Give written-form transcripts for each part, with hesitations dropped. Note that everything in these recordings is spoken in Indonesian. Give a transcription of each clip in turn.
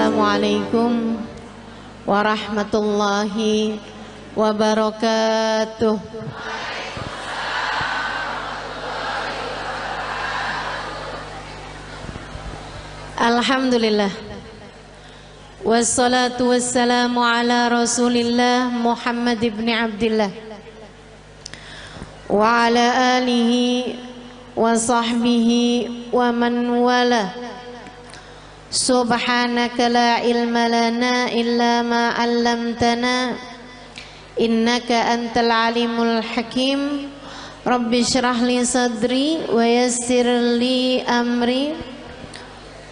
Assalamualaikum warahmatullahi wabarakatuh. Alhamdulillah, wassalatu wassalamu ala Rasulillah Muhammad ibn Abdillah wa ala alihi wa sahbihi wa man wala. Subhanaka la ilma lana illa ma 'allamtana innaka antal alimul hakim. Rabbi shrah li sadri wa yassir li amri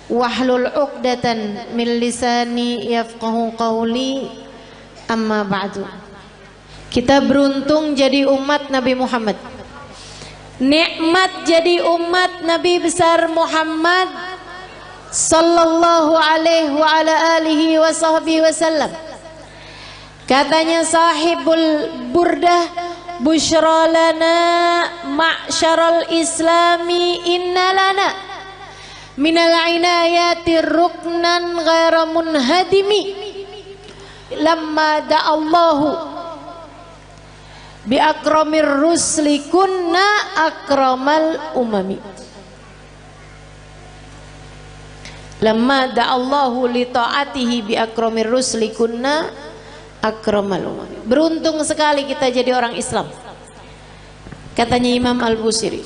wahlul 'uqdatan min lisani yafqahu qawli. Amma ba'du. Kita beruntung jadi umat Nabi Muhammad. Nikmat jadi umat Nabi besar Muhammad sallallahu alaihi wa ala alihi wa sahbihi wasallam. Katanya sahibul burdah, busyra lana ma'syaral islami inna lana minal inayati ruknan ghaira munhadimi lamma da'allahu bi akramir rusli kunna akramal umami. Lamma da'allahu li ta'atihi bi akramir rusli kunna akramal umami. Beruntung sekali kita jadi orang Islam, katanya Imam Al-Busiri.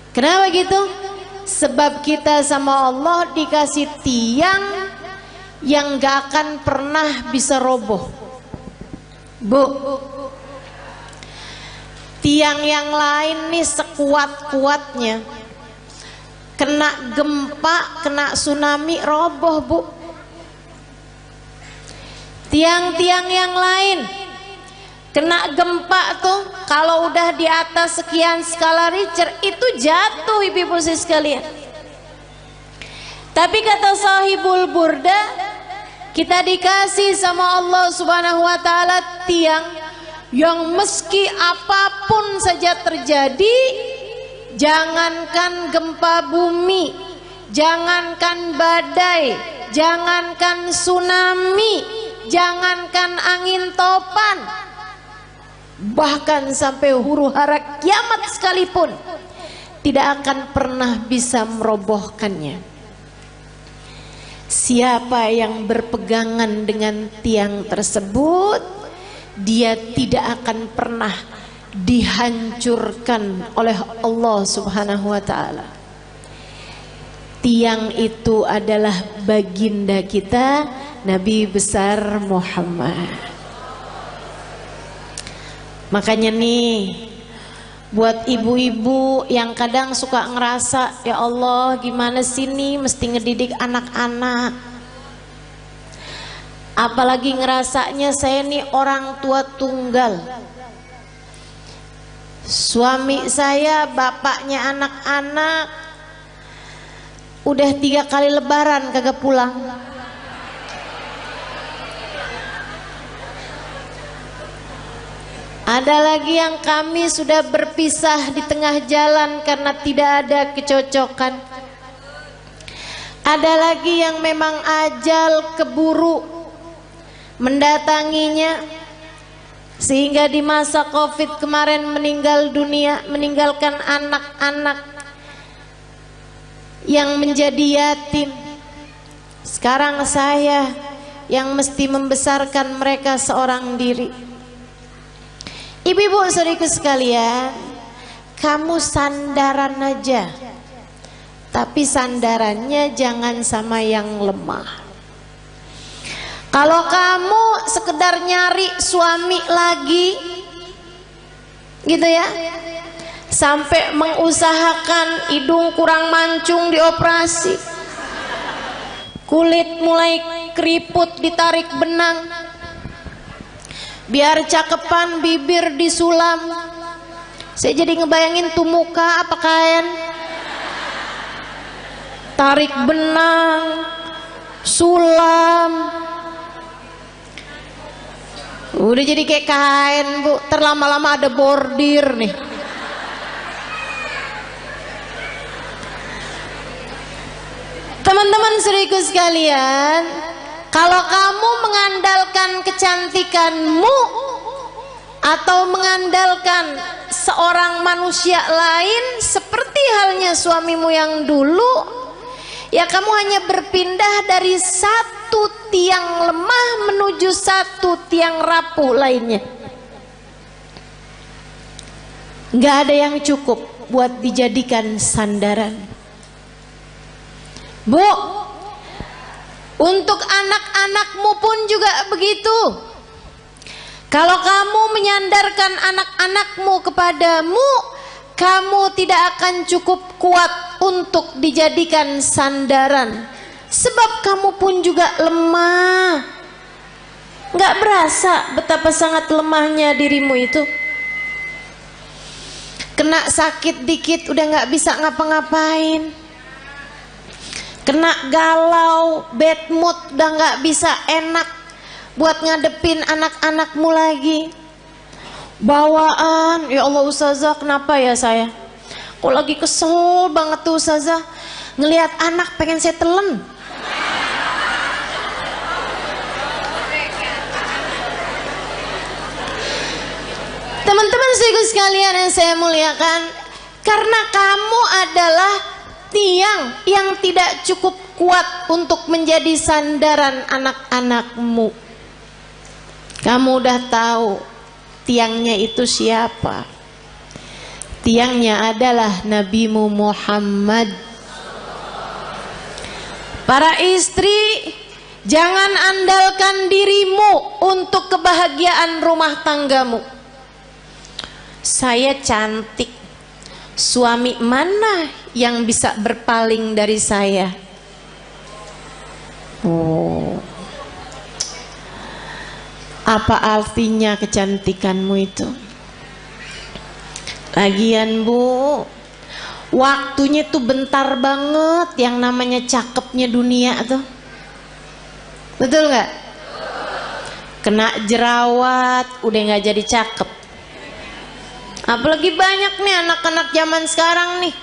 Kenapa gitu? Sebab kita sama Allah dikasih tiang yang gak akan pernah bisa roboh. Bu, tiang yang lain nih sekuat-kuatnya, kena gempa, kena tsunami, roboh bu. Tiang-tiang yang lain kena gempa tuh, kalau udah di atas sekian skala Richter itu jatuh ibu-ibu sekalian. Tapi kata sahibul burda, kita dikasih sama Allah subhanahu wa ta'ala tiang yang meski apapun saja terjadi, jangankan gempa bumi, jangankan badai, jangankan tsunami, jangankan angin topan, bahkan sampai huru hara kiamat sekalipun tidak akan pernah bisa merobohkannya. Siapa yang berpegangan dengan tiang tersebut, dia tidak akan pernah dihancurkan oleh Allah subhanahu wa ta'ala. Tiang itu adalah baginda kita Nabi besar Muhammad. Makanya nih, buat ibu-ibu yang kadang suka ngerasa, ya Allah gimana sih nih mesti ngedidik anak-anak, apalagi ngerasanya saya nih orang tua tunggal, suami saya bapaknya anak-anak udah 3 kali lebaran kagak pulang. Ada lagi yang kami sudah berpisah di tengah jalan karena tidak ada kecocokan. Ada lagi yang memang ajal keburu mendatanginya, sehingga di masa Covid kemarin meninggal dunia, meninggalkan anak-anak yang menjadi yatim. Sekarang saya yang mesti membesarkan mereka seorang diri. Ibu-ibu saudariku sekalian, kamu sandaran aja, tapi sandarannya jangan sama yang lemah. Kalau kamu sekedar nyari suami lagi gitu ya, sampai mengusahakan hidung kurang mancung dioperasi, kulit mulai keriput ditarik benang, biar cakepan bibir disulam. Saya jadi ngebayangin tuh muka apa kain, tarik benang, sulam, udah jadi kayak kain bu, terlama-lama ada bordir nih. Teman-teman saudaraku sekalian, Kalau kamu mengandalkan kecantikanmu atau mengandalkan seorang manusia lain seperti halnya suamimu yang dulu, ya kamu hanya berpindah dari satu tiang lemah menuju satu tiang rapuh lainnya. Nggak ada yang cukup buat dijadikan sandaran. Bu, untuk anak-anakmu pun juga begitu. Kalau kamu menyandarkan anak-anakmu kepadamu, kamu tidak akan cukup kuat untuk dijadikan sandaran. Sebab kamu pun juga lemah. Nggak berasa betapa sangat lemahnya dirimu itu. Kena sakit dikit udah nggak bisa ngapa-ngapain. Kena galau, bad mood, udah nggak bisa enak buat ngadepin anak-anakmu lagi. Bawaan, ya Allah Ustazah, kenapa ya saya? Kok lagi kesel banget tuh Ustazah, ngelihat anak pengen saya telan. Teman-teman sekalian yang saya muliakan, karena kamu adalah tiang yang tidak cukup kuat untuk menjadi sandaran anak-anakmu. Kamu udah tahu tiangnya itu siapa? Tiangnya adalah Nabimu Muhammad. Para istri, jangan andalkan dirimu untuk kebahagiaan rumah tanggamu. Saya cantik, suami mana yang bisa berpaling dari saya? Oh, apa artinya kecantikanmu itu? Lagian Bu, waktunya tuh bentar banget yang namanya cakepnya dunia tuh. Betul nggak? Kena jerawat udah nggak jadi cakep. Apalagi banyak nih anak-anak zaman sekarang nih,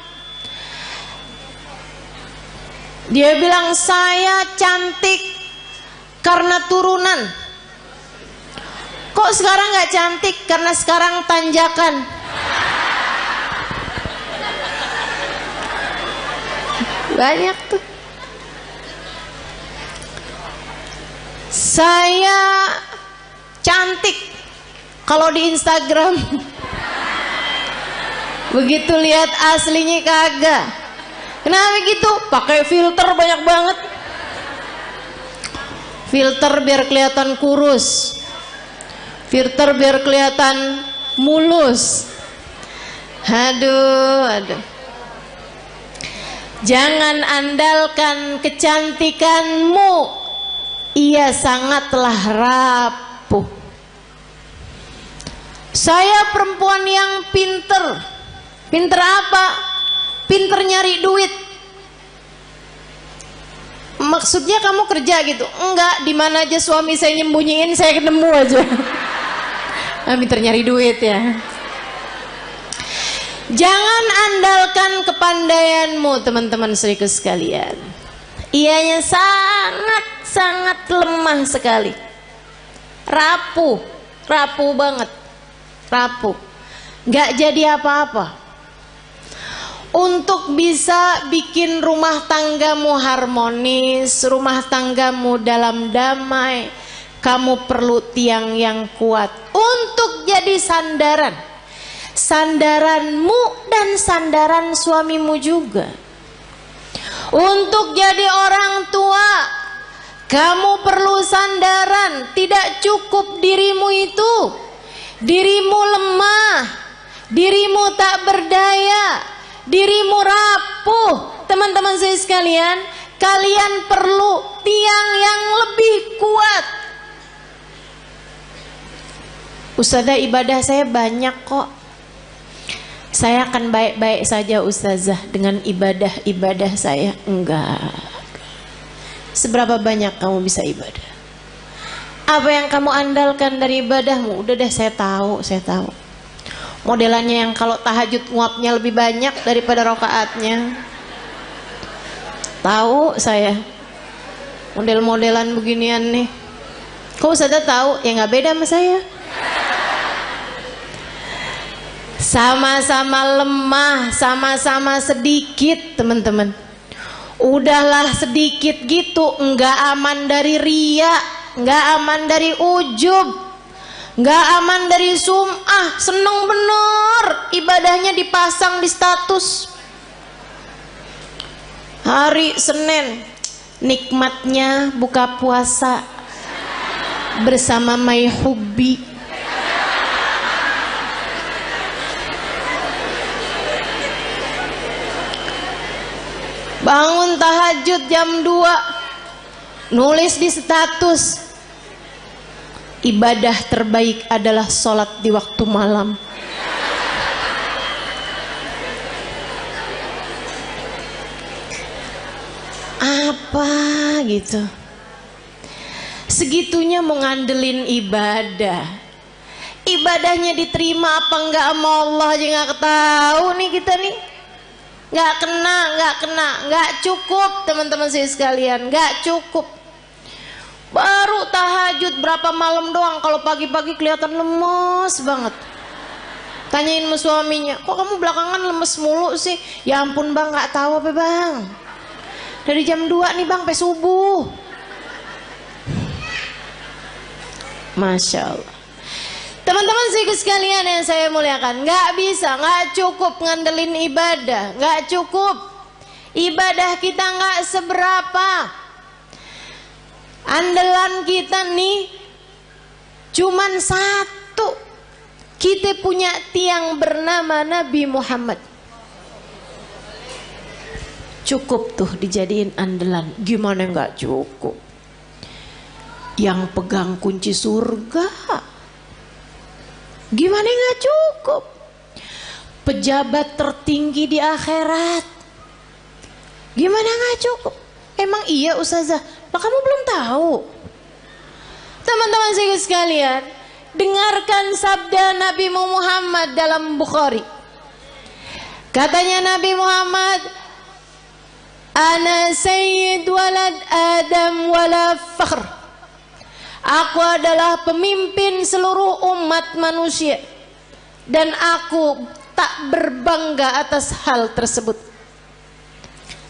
dia bilang saya cantik karena turunan. Kok sekarang nggak cantik? Karena sekarang tanjakan. Banyak tuh. Saya cantik kalau di Instagram. Begitu lihat aslinya kagak. Kenapa gitu? Pakai filter banyak banget. Filter biar kelihatan kurus. Filter biar kelihatan mulus. Aduh. Jangan andalkan kecantikanmu. Ia sangatlah rapuh. Saya perempuan yang pinter. Pinter apa? Pinter nyari duit. Maksudnya kamu kerja gitu? Enggak, di mana aja suami saya nyembunyiin saya ketemu aja. Pinter nyari duit ya. Jangan andalkan kepandaianmu teman-teman saudaraku sekalian. Ianya sangat lemah sekali. Rapuh banget. Rapuh. Nggak jadi apa-apa. Untuk bisa bikin rumah tanggamu harmonis, rumah tanggamu dalam damai, kamu perlu tiang yang kuat untuk jadi sandaran. Sandaranmu dan sandaran suamimu juga. Untuk jadi orang tua, kamu perlu sandaran. Tidak cukup dirimu itu. Dirimu lemah, dirimu tak berdaya, dirimu rapuh. Teman-teman saya sekalian, kalian perlu tiang yang lebih kuat. Ustazah, ibadah saya banyak kok. Saya akan baik-baik saja Ustazah dengan ibadah saya. Enggak. Seberapa banyak kamu bisa ibadah? Apa yang kamu andalkan dari ibadahmu? Udah deh, saya tahu. Modelannya yang kalau tahajud nguapnya lebih banyak daripada rakaatnya. Tahu saya. model-modelan beginian nih. Kok Ustazah tahu? Ya nggak beda sama saya. Sama-sama lemah, sama-sama sedikit teman-teman. Udahlah sedikit gitu, nggak aman dari ria, nggak aman dari ujub, nggak aman dari sum'ah. Seneng bener ibadahnya dipasang di status. Hari Senin nikmatnya buka puasa bersama My Hubbi. Bangun tahajud jam 2, nulis di status, ibadah terbaik adalah sholat di waktu malam. Apa gitu? Segitunya mau ngandelin ibadah. Ibadahnya diterima apa enggak sama Allah aja nggak tahu nih kita nih. Nggak kena, nggak cukup teman-teman saya sekalian, nggak cukup. Baru tahajud berapa malam doang, kalau pagi-pagi kelihatan lemes banget. Tanyain sama suaminya, kok kamu belakangan lemes mulu sih? Ya ampun bang, nggak tahu apa bang. Dari jam 2 nih bang, sampai subuh. Masya Allah. Teman-teman sekalian yang saya muliakan, nggak bisa, nggak cukup ngandelin ibadah, nggak cukup. Ibadah kita nggak seberapa. Andalan kita nih cuman satu. Kita punya tiang bernama Nabi Muhammad. Cukup tuh dijadiin andalan. Gimana nggak cukup? Yang pegang kunci surga. Gimana nggak cukup? Pejabat tertinggi di akhirat. Gimana nggak cukup? Emang iya Ustazah? Lah kamu belum tahu. Teman-teman saya sekalian, dengarkan sabda Nabi Muhammad dalam Bukhari. Katanya Nabi Muhammad, Ana sayyid walad Adam wala fakhr. Aku adalah pemimpin seluruh umat manusia dan aku tak berbangga atas hal tersebut.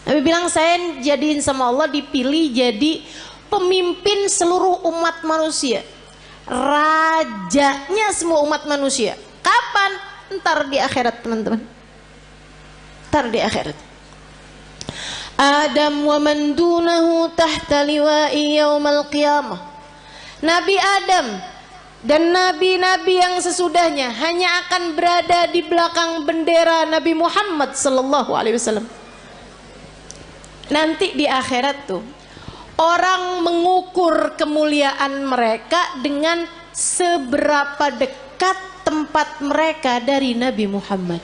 Nabi bilang saya jadiin sama Allah dipilih jadi pemimpin seluruh umat manusia, rajanya semua umat manusia. Kapan? Ntar di akhirat teman-teman. Ntar di akhirat. Adam wa man dunahu tahta liwa'i yaumal qiyamah. Nabi Adam dan nabi-nabi yang sesudahnya hanya akan berada di belakang bendera Nabi Muhammad sallallahu alaihi wasallam. Nanti di akhirat tuh orang mengukur kemuliaan mereka dengan seberapa dekat tempat mereka dari Nabi Muhammad.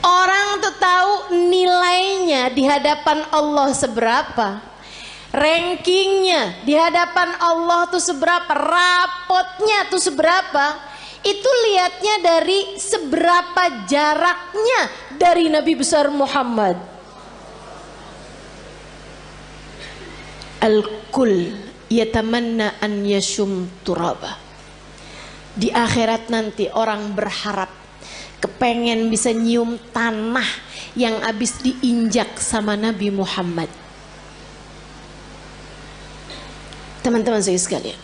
Orang tuh tahu nilainya di hadapan Allah seberapa. Rankingnya di hadapan Allah tuh seberapa, rapotnya tuh seberapa, itu lihatnya dari seberapa jaraknya dari Nabi besar Muhammad. Al-kul yatamanna an yashum turaba. Di akhirat nanti orang berharap kepengen bisa nyium tanah yang habis diinjak sama Nabi Muhammad. Teman-teman saya sekalian,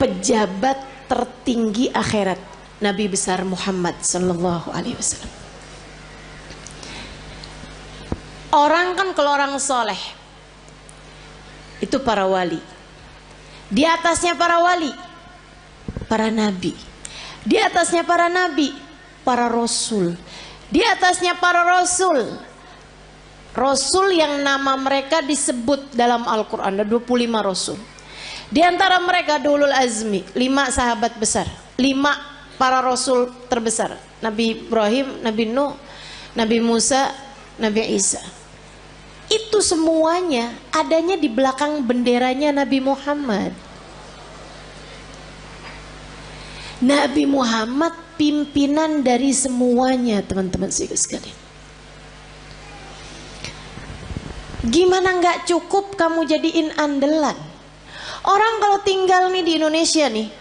pejabat tertinggi akhirat Nabi besar Muhammad sallallahu alaihi wasallam. Orang kan kalau orang soleh itu para wali. Di atasnya para wali, para nabi. Di atasnya para nabi, para rasul. Di atasnya para rasul, rasul yang nama mereka disebut dalam Al-Quran. Ada 25 rasul. Di antara mereka Ulul Azmi, 5 sahabat besar, 5 para rasul terbesar. Nabi Ibrahim, Nabi Nuh, Nabi Musa, Nabi Isa. Itu semuanya adanya di belakang benderanya Nabi Muhammad. Nabi Muhammad pimpinan dari semuanya, teman-teman sekalian. Gimana nggak cukup kamu jadiin andalan? Orang kalau tinggal nih di Indonesia nih,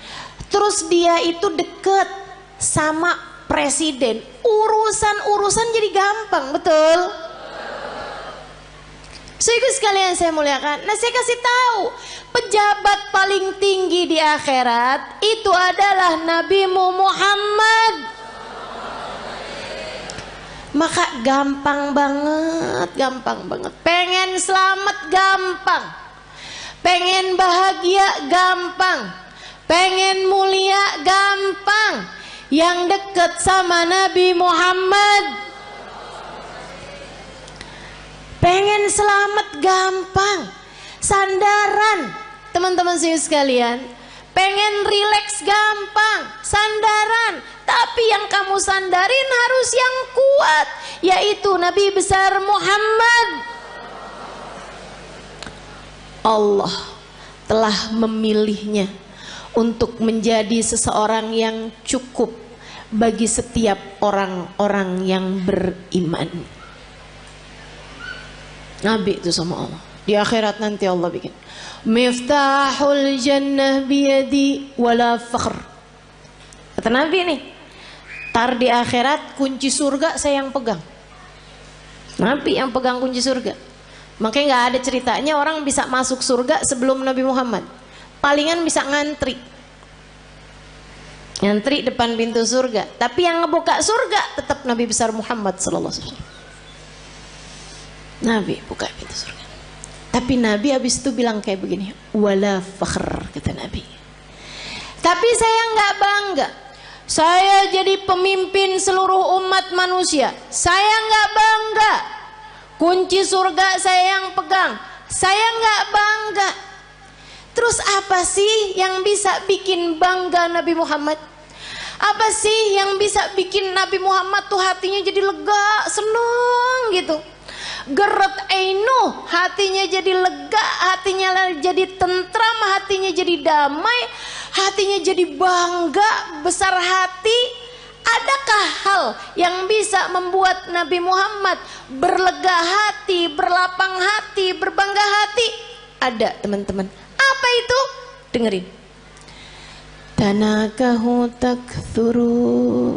terus dia itu deket sama presiden, urusan jadi gampang, betul? Saudara sekalian saya muliakan, nah saya kasih tahu, pejabat paling tinggi di akhirat itu adalah Nabi Muhammad. Maka gampang banget. Pengen selamat gampang, pengen bahagia gampang, pengen mulia gampang. Yang dekat sama Nabi Muhammad. Pengen selamat gampang, sandaran teman-teman sekalian. Pengen rileks gampang, sandaran. Tapi yang kamu sandarin harus yang kuat, yaitu Nabi besar Muhammad. Allah telah memilihnya untuk menjadi seseorang yang cukup bagi setiap orang-orang yang beriman. Nabi itu sama Allah. Di akhirat nanti Allah bikin Miftahul jannah biyadi wala fakhr. Kata Nabi nih, tar di akhirat kunci surga saya yang pegang. Nabi yang pegang kunci surga. Makanya gak ada ceritanya orang bisa masuk surga sebelum Nabi Muhammad. Palingan bisa ngantri depan pintu surga. Tapi yang ngebuka surga tetap Nabi besar Muhammad sallallahu alaihi wasallam. Nabi buka pintu surga. Tapi Nabi habis itu bilang kayak begini, wala fakhr, kata Nabi. Tapi saya nggak bangga. Saya jadi pemimpin seluruh umat manusia. Saya nggak bangga. Kunci surga saya yang pegang. Saya nggak bangga. Terus apa sih yang bisa bikin bangga Nabi Muhammad? Apa sih yang bisa bikin Nabi Muhammad tuh hatinya jadi lega, seneng gitu? Geret ainu, hatinya jadi lega, hatinya jadi tentram, hatinya jadi damai, hatinya jadi bangga, besar hati. Adakah hal yang bisa membuat Nabi Muhammad berlega hati, berlapang hati, berbangga hati? Ada, teman-teman. Apa itu? Dengerin. Tanakahu takthuru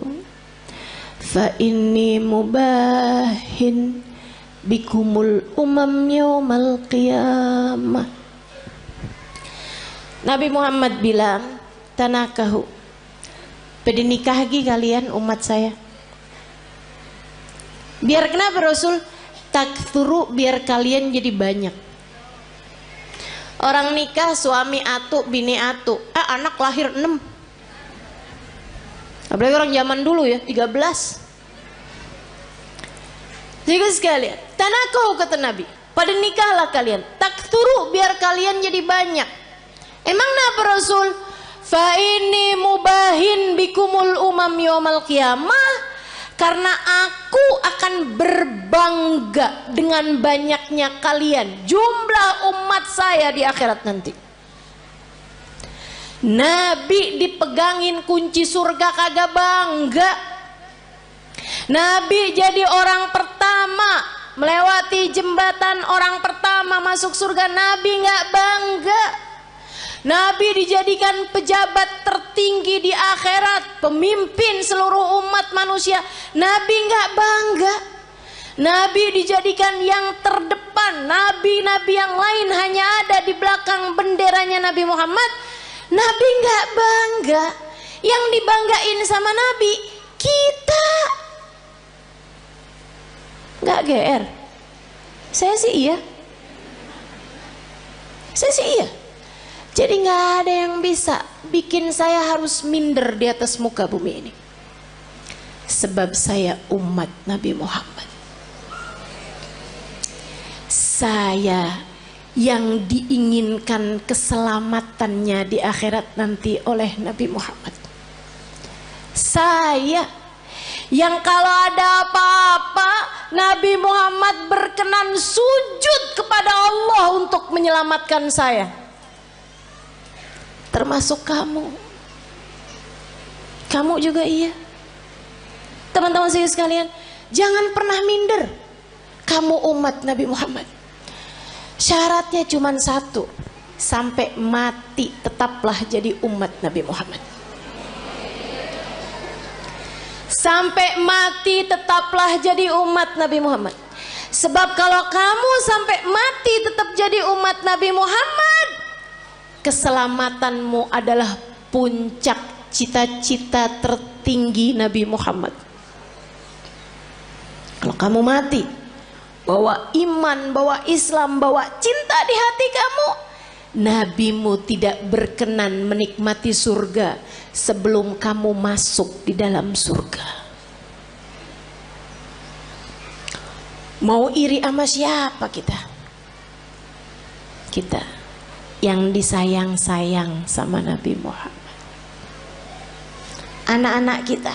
fa inni mubahin bikumul umam yaumal qiyamah. Nabi Muhammad bilang, tanakahu, pada nikahgi kalian umat saya. Biar kenapa Rasul? Takthuru, biar kalian jadi banyak. Orang nikah suami atu, bini atu, anak lahir 6. Apalagi orang zaman dulu ya, 13. Jadi sekalian, tanakahu kata Nabi, pada nikahlah kalian, takthuru, biar kalian jadi banyak. Emang kenapa Rasul? Fa ini mubahin bikumul umam yaumal qiyamah, karena aku akan berbangga dengan banyaknya kalian, jumlah umat saya di akhirat nanti. Nabi dipegangin kunci surga kagak bangga. Nabi jadi orang pertama melewati jembatan, orang pertama masuk surga, Nabi nggak bangga. Nabi dijadikan pejabat tertinggi di akhirat, pemimpin seluruh umat manusia, Nabi nggak bangga. Nabi dijadikan yang terdepan, nabi-nabi yang lain hanya ada di belakang benderanya Nabi Muhammad, Nabi nggak bangga. Yang dibanggain sama Nabi kita. Nggak GR. Saya sih iya. Jadi nggak ada yang bisa bikin saya harus minder di atas muka bumi ini. Sebab saya umat Nabi Muhammad. Saya yang diinginkan keselamatannya di akhirat nanti oleh Nabi Muhammad. Saya yang kalau ada apa-apa Nabi Muhammad berkenan sujud kepada Allah untuk menyelamatkan saya. Termasuk kamu. Kamu juga iya. Teman-teman saya sekalian, jangan pernah minder. Kamu umat Nabi Muhammad. Syaratnya cuma satu, sampai mati tetaplah jadi umat Nabi Muhammad. Sampai mati tetaplah jadi umat Nabi Muhammad. Sebab kalau kamu sampai mati tetap jadi umat Nabi Muhammad, keselamatanmu adalah puncak cita-cita tertinggi Nabi Muhammad. Kalau kamu mati bawa iman, bawa Islam, bawa cinta di hati kamu, nabimu tidak berkenan menikmati surga sebelum kamu masuk di dalam surga. Mau iri sama siapa kita? Kita yang disayang-sayang sama Nabi Muhammad. Anak-anak kita,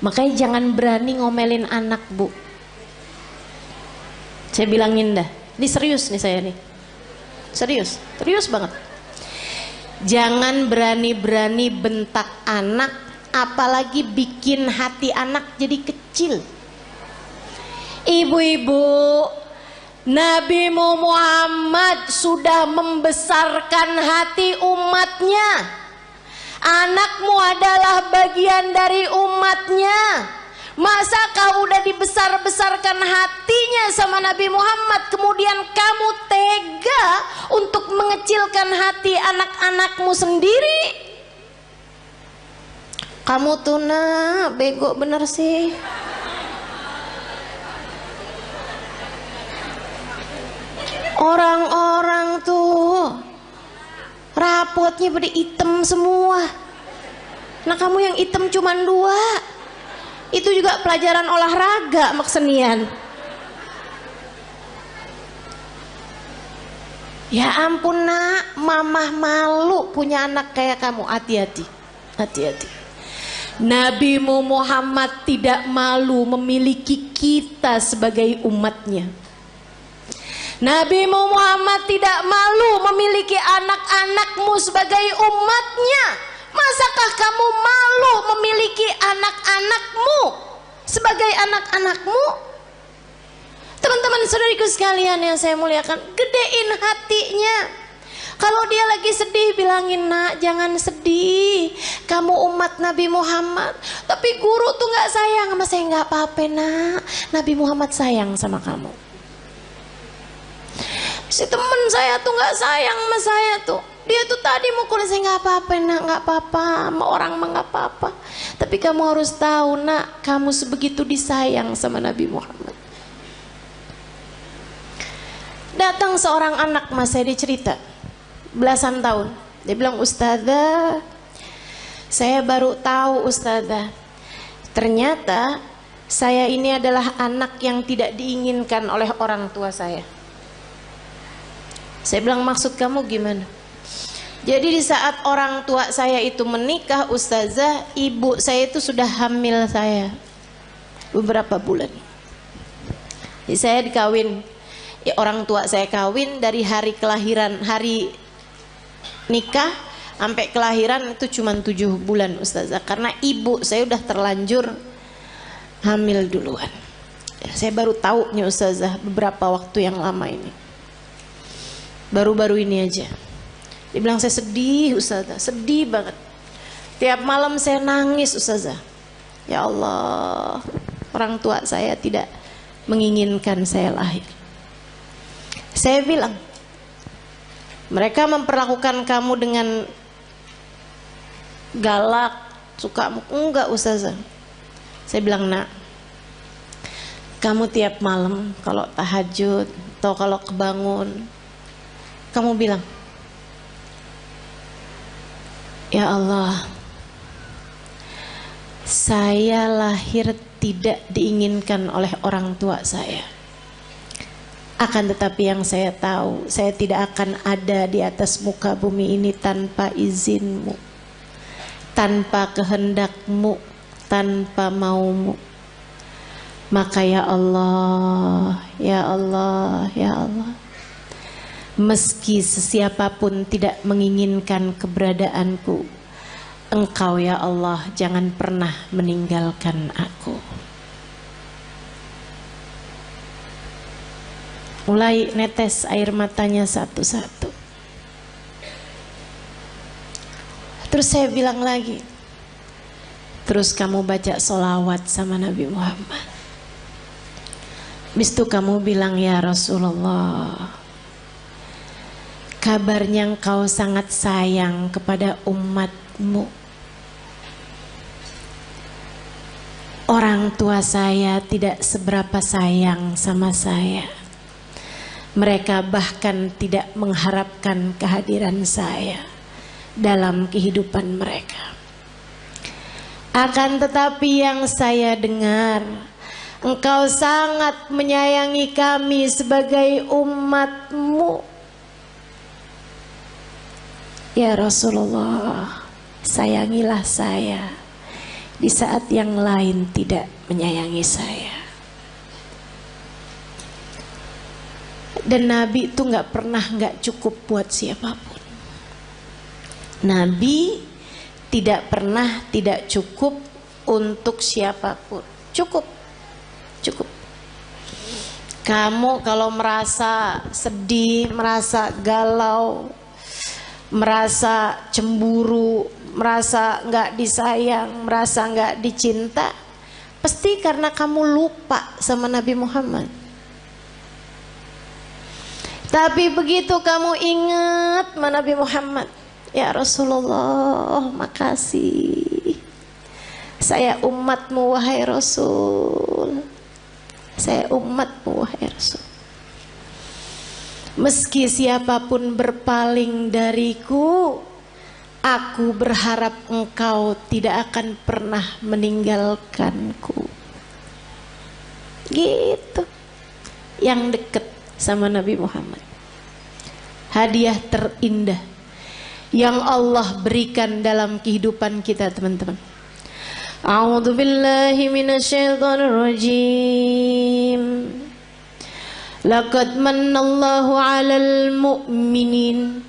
makanya jangan berani ngomelin anak, Bu. Saya bilangin dah, ini serius nih saya nih, serius banget. Jangan berani-berani bentak anak, apalagi bikin hati anak jadi kecil. Ibu-ibu, Nabi Muhammad sudah membesarkan hati umatnya. Anakmu adalah bagian dari umatnya. Masa kau udah dibesar-besarkan hatinya sama Nabi Muhammad, kemudian kamu tega untuk mengecilkan hati anak-anakmu sendiri? Kamu tuh nak bego bener sih. Orang-orang tuh rapotnya pada hitam semua. Nah kamu yang hitam cuman 2. Itu juga pelajaran olahraga sama kesenian. Ya ampun nak, mamah malu punya anak kayak kamu. Hati-hati, hati-hati. Nabi Muhammad tidak malu memiliki kita sebagai umatnya. Nabi Muhammad tidak malu memiliki anak-anakmu sebagai umatnya. Masakah kamu malu memiliki anak-anakmu sebagai anak-anakmu? Teman-teman saudariku sekalian yang saya muliakan, gedein hatinya. Kalau dia lagi sedih, bilangin, nak jangan sedih, kamu umat Nabi Muhammad. Tapi guru tuh gak sayang sama saya. Gak apa-apa nak, Nabi Muhammad sayang sama kamu. Si temen saya tuh gak sayang sama saya tuh, dia tuh tadi mukul saya. Gak apa-apa nak, gak apa-apa, sama orang mah gak apa-apa. Tapi kamu harus tahu nak, kamu sebegitu disayang sama Nabi Muhammad. Datang seorang anak mas saya, dia cerita belasan tahun. Dia bilang, ustazah, saya baru tahu ustazah, ternyata saya ini adalah anak yang tidak diinginkan oleh orang tua saya. Saya bilang, maksud kamu gimana? Jadi di saat orang tua saya itu menikah, ustazah, ibu saya itu sudah hamil saya beberapa bulan. Jadi saya dikawin, ya, orang tua saya kawin dari hari kelahiran, hari nikah sampai kelahiran itu cuma 7 bulan ustazah, karena ibu saya udah terlanjur hamil duluan. Ya, saya baru tahu nih ustazah beberapa waktu yang lama ini, baru-baru ini aja. Dia bilang, saya sedih ustazah, sedih banget. Tiap malam saya nangis ustazah. Ya Allah, orang tua saya tidak menginginkan saya lahir. Saya bilang, mereka memperlakukan kamu dengan galak, suka enggak ustazah? Saya bilang, nak, kamu tiap malam kalau tahajud atau kalau kebangun, kamu bilang, ya Allah, saya lahir tidak diinginkan oleh orang tua saya. Akan tetapi yang saya tahu, saya tidak akan ada di atas muka bumi ini tanpa izinmu, tanpa kehendakmu, tanpa maumu. Maka ya Allah, ya Allah, ya Allah, meski sesiapapun tidak menginginkan keberadaanku, Engkau ya Allah jangan pernah meninggalkan aku. Mulai netes air matanya satu-satu. Terus saya bilang lagi, terus kamu baca sholawat sama Nabi Muhammad. Habis itu kamu bilang, ya Rasulullah, kabarnya engkau sangat sayang kepada umatmu. Orang tua saya tidak seberapa sayang sama saya. Mereka bahkan tidak mengharapkan kehadiran saya dalam kehidupan mereka. Akan tetapi yang saya dengar, engkau sangat menyayangi kami sebagai umatmu. Ya Rasulullah, sayangilah saya di saat yang lain tidak menyayangi saya. Dan Nabi itu gak pernah gak cukup buat siapapun. Nabi tidak pernah tidak cukup untuk siapapun. Cukup. Kamu kalau merasa sedih, merasa galau, merasa cemburu, merasa gak disayang, merasa gak dicinta, pasti karena kamu lupa sama Nabi Muhammad. Tapi begitu kamu ingat sama Nabi Muhammad, ya Rasulullah, makasih. Saya umatmu wahai Rasul. Saya umatmu wahai Rasul. Meski siapapun berpaling dariku, aku berharap engkau tidak akan pernah meninggalkanku. Gitu. Yang dekat sama Nabi Muhammad. Hadiah terindah yang Allah berikan dalam kehidupan kita, teman-teman. A'udzu billahi minasyaitonir rajim. Laqad manallahu 'alal mu'minin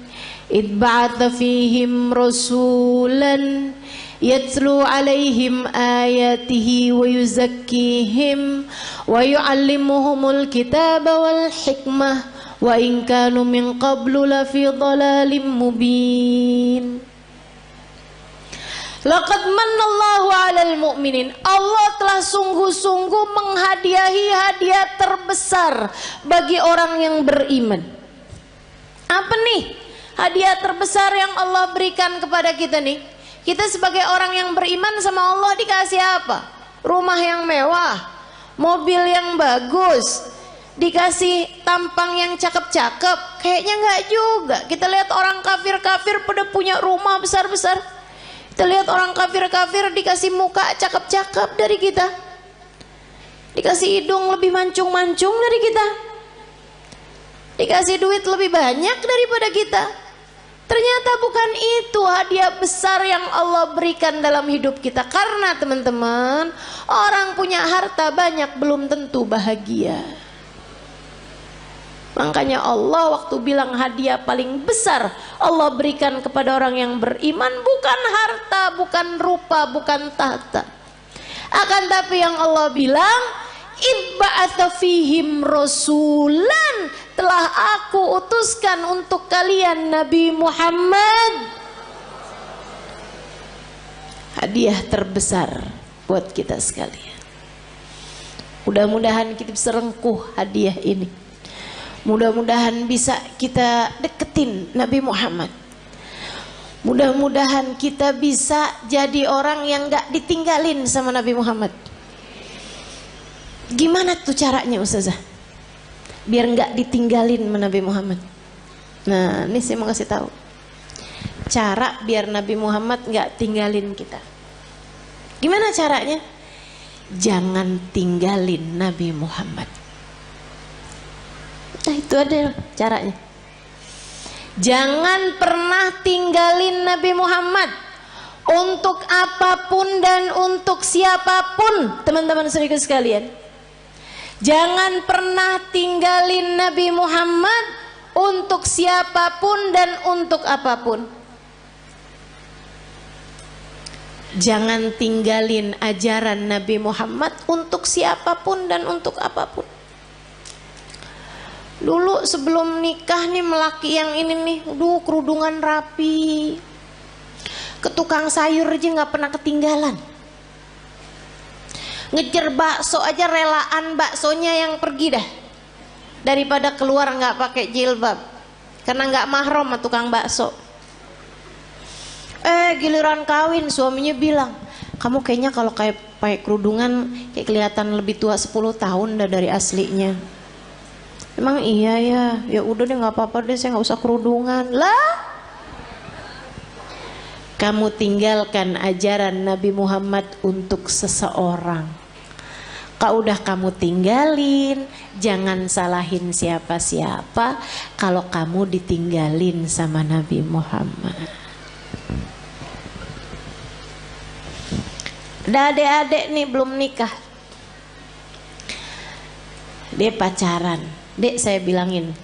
id ba'atha fihim rasulan yatlu 'alaihim ayatihi wa yuzakkihim wa yu'allimuhumul kitaba wal hikmah wa in kanu min qablu lafi dhalalim mubin. Laqad manallahu 'alal mu'minin. Allah telah sungguh-sungguh menghadiahi hadiah terbesar bagi orang yang beriman. Apa nih hadiah terbesar yang Allah berikan kepada kita nih? Kita sebagai orang yang beriman sama Allah dikasih apa? Rumah yang mewah, mobil yang bagus, dikasih tampang yang cakep-cakep. Kayaknya enggak juga. Kita lihat orang kafir-kafir pada punya rumah besar-besar. Kita lihat orang kafir-kafir dikasih muka cakep-cakep dari kita, dikasih hidung lebih mancung-mancung dari kita, dikasih duit lebih banyak daripada kita. Ternyata bukan itu hadiah besar yang Allah berikan dalam hidup kita. Karena teman-teman, orang punya harta banyak belum tentu bahagia. Makanya Allah waktu bilang hadiah paling besar Allah berikan kepada orang yang beriman bukan harta, bukan rupa, bukan tahta. Akan tapi yang Allah bilang, ibba'atha fihim rasulan, telah aku utuskan untuk kalian Nabi Muhammad. Hadiah terbesar buat kita sekalian. Mudah-mudahan kita bisa rengkuh hadiah ini. Mudah-mudahan bisa kita deketin Nabi Muhammad. Mudah-mudahan kita bisa jadi orang yang gak ditinggalin sama Nabi Muhammad. Gimana tuh caranya Ustazah? Biar gak ditinggalin sama Nabi Muhammad. Nah, ini saya mau kasih tahu. Cara biar Nabi Muhammad gak tinggalin kita. Gimana caranya? Jangan tinggalin Nabi Muhammad. Nah, itu ada caranya. Jangan pernah tinggalin Nabi Muhammad untuk apapun dan untuk siapapun, teman-teman saudara sekalian. Jangan pernah tinggalin Nabi Muhammad untuk siapapun dan untuk apapun. Jangan tinggalin ajaran Nabi Muhammad untuk siapapun dan untuk apapun. Dulu sebelum nikah nih melaki yang ini nih, kerudungan rapi, ke tukang sayur aja nggak pernah ketinggalan. Ngejar bakso aja relaan baksonya yang pergi dah, daripada keluar nggak pakai jilbab, karena nggak mahram sama tukang bakso. Giliran kawin suaminya bilang, kamu kayaknya kalau kayak pakai kerudungan kayak kelihatan lebih tua 10 tahun dah dari aslinya. Emang iya ya, ya udah deh nggak apa-apa deh, saya nggak usah kerudungan lah. Kamu tinggalkan ajaran Nabi Muhammad untuk seseorang, kalau udah kamu tinggalin, jangan salahin siapa-siapa kalau kamu ditinggalin sama Nabi Muhammad. Ada adik-adik nih belum nikah, dia pacaran. Dek, saya bilangin,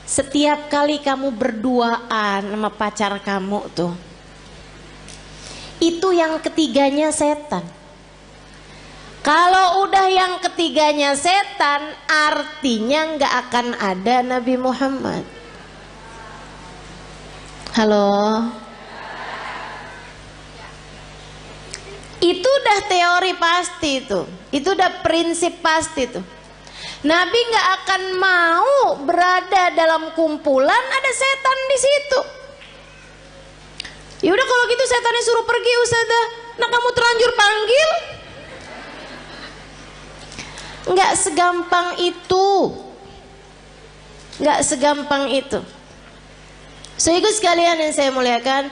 setiap kali kamu berduaan sama pacar kamu tuh, itu yang ketiganya setan. Kalau udah yang ketiganya setan, artinya nggak akan ada Nabi Muhammad. Halo? Itu udah teori pasti tuh, itu udah prinsip pasti tuh. Nabi nggak akan mau berada dalam kumpulan ada setan di situ. Ya udah kalau gitu setannya suruh pergi Ustazah. Nah kamu terlanjur panggil. Nggak segampang itu. Nggak segampang itu. Sehingga sekalian yang saya muliakan,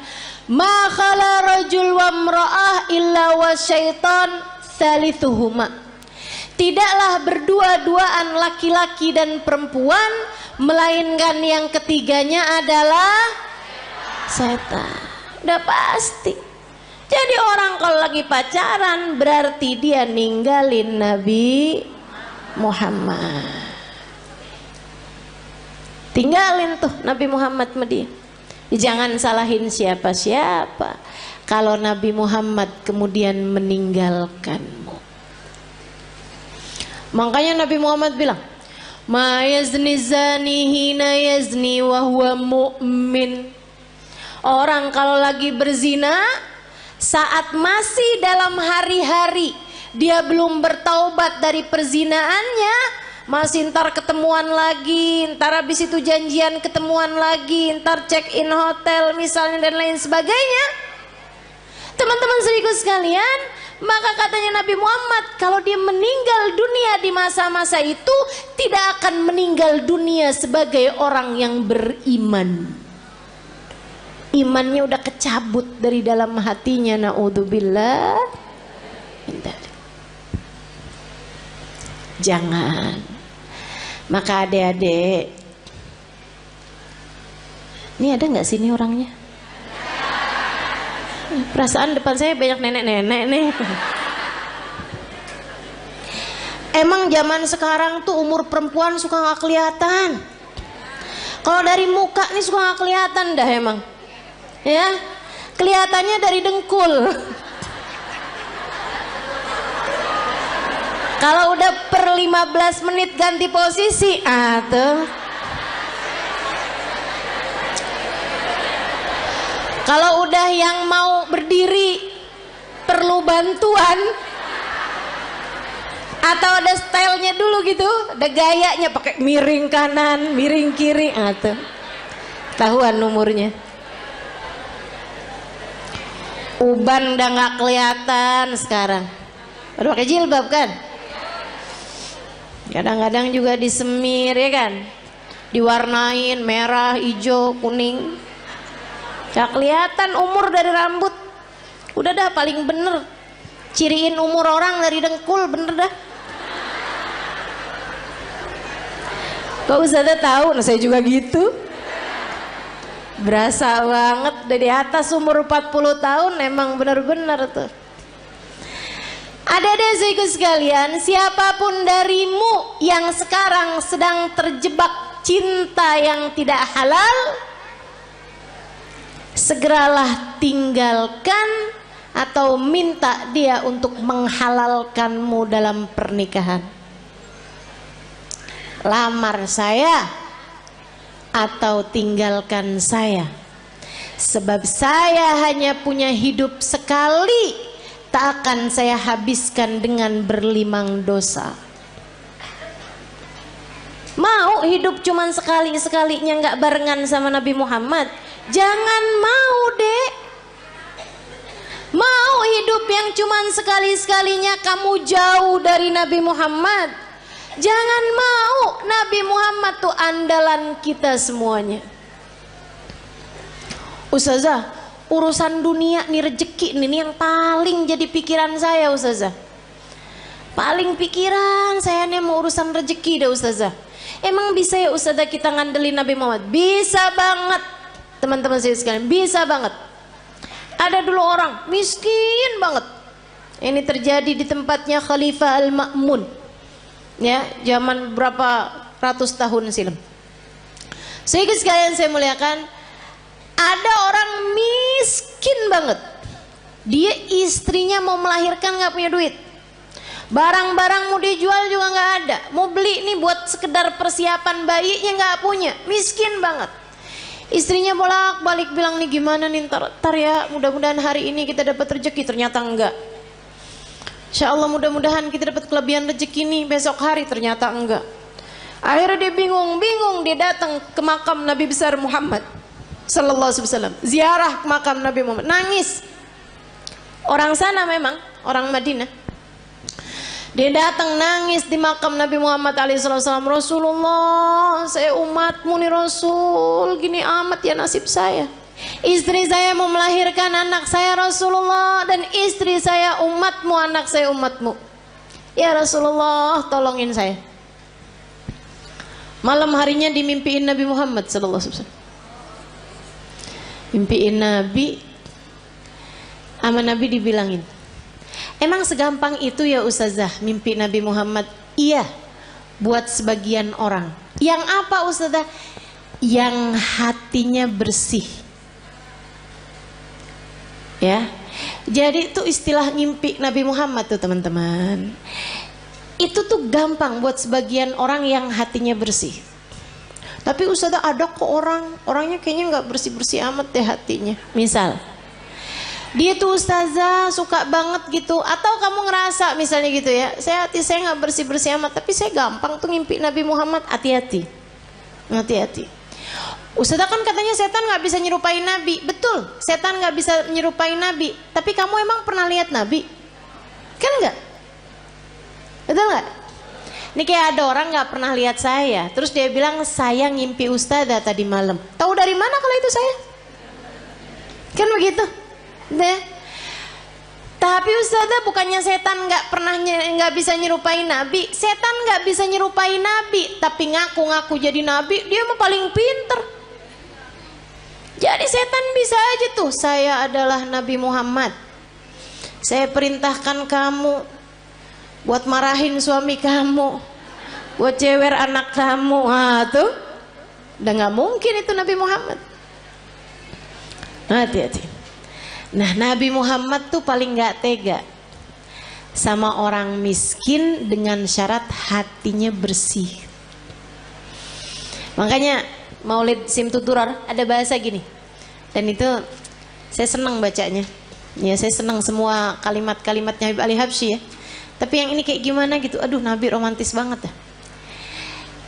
ma khala rajul wa mra'ah illa wa syaitan thalithuhuma. Tidaklah berdua-duaan laki-laki dan perempuan, melainkan yang ketiganya adalah setan. Udah pasti. Jadi orang kalau lagi pacaran berarti dia ninggalin Nabi Muhammad. Tinggalin tuh Nabi Muhammad sama dia. Jangan salahin siapa-siapa kalau Nabi Muhammad kemudian meninggalkanmu. Makanya Nabi Muhammad bilang, ma yazni zani hina yazni wa huwa mu'min. Orang kalau lagi berzina saat masih dalam hari-hari dia belum bertaubat dari perzinaannya, masih ntar ketemuan lagi, ntar habis itu janjian ketemuan lagi, ntar check in hotel misalnya dan lain sebagainya. Teman-teman seriku sekalian, maka katanya Nabi Muhammad, kalau dia meninggal dunia di masa-masa itu, tidak akan meninggal dunia sebagai orang yang beriman. Imannya udah kecabut dari dalam hatinya, na'udzubillah. Jangan. Maka adik-adik, ini ada nggak sini orangnya? Perasaan depan saya banyak nenek-nenek nih. Emang zaman sekarang tuh umur perempuan suka nggak kelihatan. Kalau dari muka nih suka nggak kelihatan dah emang. Ya, kelihatannya dari dengkul. Kalau udah per 15 menit ganti posisi, tuh. Kalau udah yang mau berdiri perlu bantuan atau ada stylenya dulu gitu, ada gayanya pakai miring kanan, miring kiri, tuh. Tahuan umurnya. Uban udah nggak kelihatan sekarang. Udah pakai jilbab kan? Kadang-kadang juga disemir ya kan? Diwarnain merah, hijau, kuning. Gak kelihatan umur dari rambut. Udah dah paling bener. Ciriin umur orang dari dengkul, bener dah. Kok Ustazah tahu? Nah saya juga gitu. Berasa banget dari atas umur 40 tahun emang bener-bener tuh. Adik-adik sekalian, siapapun darimu yang sekarang sedang terjebak cinta yang tidak halal, segeralah tinggalkan atau minta dia untuk menghalalkanmu dalam pernikahan. lamar saya atau tinggalkan saya. Sebab saya hanya punya hidup sekali, tak akan saya habiskan dengan berlimang dosa. Mau hidup cuman sekali-sekalinya nggak barengan sama Nabi Muhammad? Jangan mau, Dek. Mau hidup yang cuman sekali-sekalinya kamu jauh dari Nabi Muhammad? Jangan mau. Nabi Muhammad tuh andalan kita semuanya. Ustazah, urusan dunia nih, rezeki nih yang paling jadi pikiran saya, Ustazah. Paling pikiran saya nih mau urusan rezeki dah, Ustazah. Emang bisa ya Ustazah kita ngandelin Nabi Muhammad? Bisa banget, teman-teman saya sekalian, bisa banget. Ada dulu orang miskin banget. Ini terjadi di tempatnya Khalifah Al-Ma'mun, ya, zaman berapa ratus tahun silam. Sehingga sekalian saya muliakan, ada orang miskin banget. Dia istrinya mau melahirkan nggak punya duit. Barang-barang mau dijual juga nggak ada. Mau beli nih buat sekedar persiapan bayinya nggak punya. Miskin banget. Istrinya bolak-balik bilang nih gimana nih ntar ya, mudah-mudahan hari ini kita dapat rezeki. Ternyata enggak. Insya Allah mudah-mudahan kita dapat kelebihan rezeki nih besok hari. Ternyata enggak. Akhirnya dia bingung. Dia datang ke makam Nabi besar Muhammad Sallallahu Alaihi Wasallam. Ziarah ke makam Nabi Muhammad. Nangis. Orang sana memang, orang Madinah. Dia datang nangis di makam Nabi Muhammad SAW. Rasulullah, saya umatmu nih Rasul, gini amat ya nasib saya. Istri saya mau melahirkan anak saya Rasulullah, dan istri saya umatmu, anak saya umatmu. Ya Rasulullah, tolongin saya. Malam harinya dimimpiin Nabi Muhammad SAW. Mimpiin Nabi, sama Nabi dibilangin, emang segampang itu ya Ustazah mimpi Nabi Muhammad? Iya, buat sebagian orang. Yang apa Ustazah? Yang hatinya bersih. Ya, jadi itu istilah mimpi Nabi Muhammad tuh teman-teman. Itu tuh gampang buat sebagian orang yang hatinya bersih. Tapi Ustazah ada kok orangnya kayaknya nggak bersih-bersih amat deh hatinya. Misal, dia tuh Ustazah suka banget gitu, atau kamu ngerasa misalnya gitu ya, hati saya nggak bersih-bersih amat, tapi saya gampang tuh ngimpi Nabi Muhammad. Hati-hati. Ustazah kan katanya setan nggak bisa nyerupai Nabi. Betul, setan nggak bisa nyerupai Nabi. Tapi kamu emang pernah lihat Nabi? Kan nggak? Betul nggak? Ini kayak ada orang nggak pernah lihat saya, terus dia bilang saya ngimpi Ustazah tadi malam. Tahu dari mana kalau itu saya? Kan begitu. Deh. Tapi Ustazah, bukannya setan nggak bisa nyerupai Nabi. Setan nggak bisa nyerupai Nabi, tapi ngaku-ngaku jadi Nabi, dia mah paling pinter. Jadi setan bisa aja tuh, saya adalah Nabi Muhammad, saya perintahkan kamu buat marahin suami kamu, buat cewer anak kamu. Tuh udah nggak mungkin itu Nabi Muhammad. Hati-hati. Nah, Nabi Muhammad tuh paling gak tega sama orang miskin dengan syarat hatinya bersih. Makanya Maulid Simtuturar ada bahasa gini, dan itu saya senang bacanya. Ya, saya senang semua kalimat-kalimatnya Habib Ali Habsyi ya. Tapi yang ini kayak gimana gitu, aduh Nabi romantis banget ya.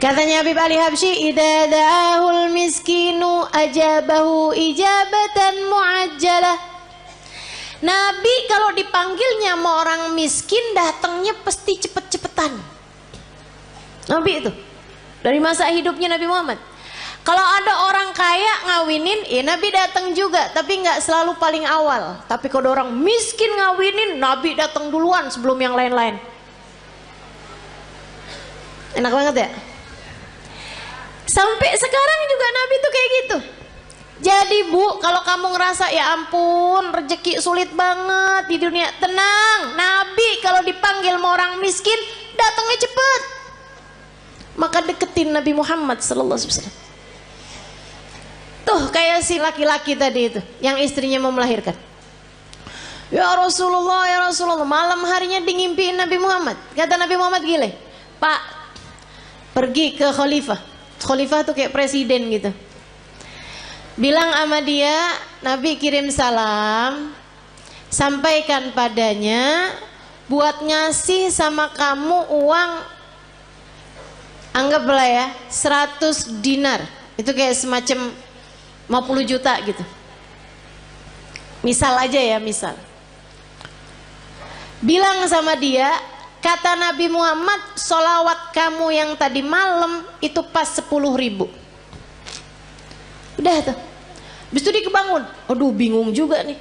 Katanya Habib Ali Habsyi, idza da'ahul miskinu ajabahu ijabatan muajjalah. Nabi kalau dipanggilnya sama orang miskin datangnya pasti cepet-cepetan. Nabi itu dari masa hidupnya Nabi Muhammad. Kalau ada orang kaya ngawinin, Nabi datang juga, tapi nggak selalu paling awal. Tapi kalau orang miskin ngawinin, Nabi datang duluan sebelum yang lain-lain. Enak banget ya. Sampai sekarang juga Nabi tuh kayak gitu. Jadi Bu, kalau kamu ngerasa ya ampun rezeki sulit banget di dunia, tenang. Nabi kalau dipanggil sama orang miskin datangnya cepet. Maka deketin Nabi Muhammad sallallahu alaihi wasallam. Tuh kayak si laki-laki tadi itu yang istrinya mau melahirkan. Ya Rasulullah, malam harinya ngimpiin Nabi Muhammad. Kata Nabi Muhammad gile, Pak, pergi ke khalifah. Khalifah tuh kayak presiden gitu. Bilang sama dia, Nabi kirim salam, sampaikan padanya buat ngasih sama kamu uang, anggaplah ya 100 dinar. Itu kayak semacam 50 juta gitu. Misal aja ya, misal. Bilang sama dia, kata Nabi Muhammad, sholawat kamu yang tadi malam itu pas 10.000. Udah tuh. Habis itu dia kebangun. Aduh, bingung juga nih.